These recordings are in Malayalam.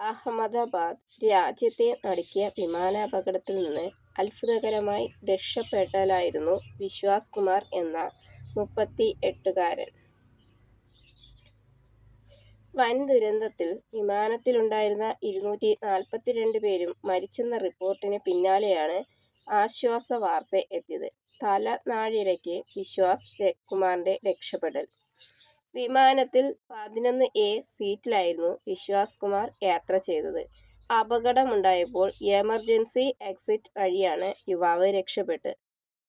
അഹമ്മദാബാദ് രാജ്യത്തെ നടുക്കിയ വിമാനാപകടത്തിൽ നിന്ന് അത്ഭുതകരമായി രക്ഷപ്പെട്ടലായിരുന്നു വിശ്വാസ് കുമാർ എന്ന 38-കാരൻ. വൻ ദുരന്തത്തിൽ വിമാനത്തിലുണ്ടായിരുന്ന 242 പേരും മരിച്ചെന്ന റിപ്പോർട്ടിന് പിന്നാലെയാണ് ആശ്വാസവാർത്ത എത്തിയത്. തലനാരിഴയ്ക്ക് വിശ്വാസ് കുമാറിന്റെ രക്ഷപ്പെടൽ. വിമാനത്തിൽ 11A സീറ്റിലായിരുന്നു വിശ്വാസ് കുമാർ യാത്ര ചെയ്തത്. അപകടമുണ്ടായപ്പോൾ എമർജൻസി എക്സിറ്റ് വഴിയാണ് യുവാവ് രക്ഷപ്പെട്ടത്.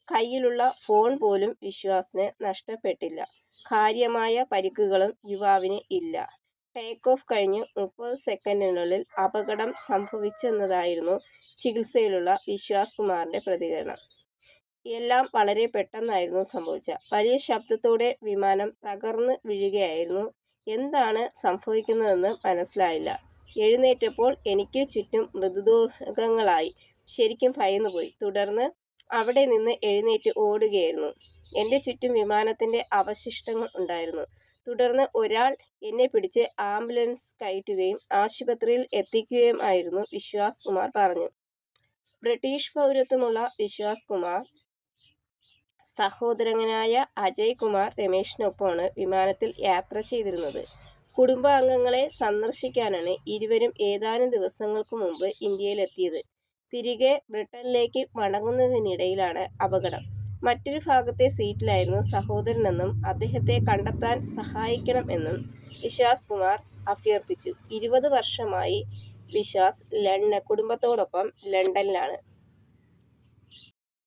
കയ്യിലുള്ള ഫോൺ പോലും വിശ്വാസിന് നഷ്ടപ്പെട്ടില്ല. കാര്യമായ പരിക്കുകളും യുവാവിന് ഇല്ല. ടേക്ക് ഓഫ് കഴിഞ്ഞ് 30 സെക്കൻഡിനുള്ളിൽ അപകടം സംഭവിച്ചെന്നതായിരുന്നു ചികിത്സയിലുള്ള വിശ്വാസ് കുമാറിന്റെ പ്രതികരണം. എല്ലാം വളരെ പെട്ടെന്നായിരുന്നു സംഭവിച്ചത്. വലിയ ശബ്ദത്തോടെ വിമാനം തകർന്ന് വീഴുകയായിരുന്നു. എന്താണ് സംഭവിക്കുന്നതെന്ന് മനസ്സിലായില്ല. എഴുന്നേറ്റപ്പോൾ എനിക്ക് ചുറ്റും മൃതദേഹങ്ങളായി. ശരിക്കും ഭയന്നുപോയി. തുടർന്ന് അവിടെ നിന്ന് എഴുന്നേറ്റ് ഓടുകയായിരുന്നു. എൻ്റെ ചുറ്റും വിമാനത്തിൻ്റെ അവശിഷ്ടങ്ങൾ ഉണ്ടായിരുന്നു. തുടർന്ന് ഒരാൾ എന്നെ പിടിച്ച് ആംബുലൻസ് കയറ്റുകയും ആശുപത്രിയിൽ എത്തിക്കുകയും ആയിരുന്നു വിശ്വാസ് കുമാർ പറഞ്ഞു. ബ്രിട്ടീഷ് പൗരത്വമുള്ള വിശ്വാസ് കുമാർ സഹോദരനായ അജയ് കുമാർ രമേശിനൊപ്പമാണ് വിമാനത്തിൽ യാത്ര ചെയ്തിരുന്നത്. കുടുംബാംഗങ്ങളെ സന്ദർശിക്കാനാണ് ഇരുവരും ഏതാനും ദിവസങ്ങൾക്ക് മുമ്പ് ഇന്ത്യയിലെത്തിയത്. തിരികെ ബ്രിട്ടനിലേക്ക് മടങ്ങുന്നതിനിടയിലാണ് അപകടം. മറ്റൊരു ഭാഗത്തെ സീറ്റിലായിരുന്നു സഹോദരനെന്നും അദ്ദേഹത്തെ കണ്ടെത്താൻ സഹായിക്കണം എന്നും വിശ്വാസ് കുമാർ അഭ്യർത്ഥിച്ചു. 20 വർഷമായി വിശ്വാസ് കുടുംബത്തോടൊപ്പം ലണ്ടനിലാണ്.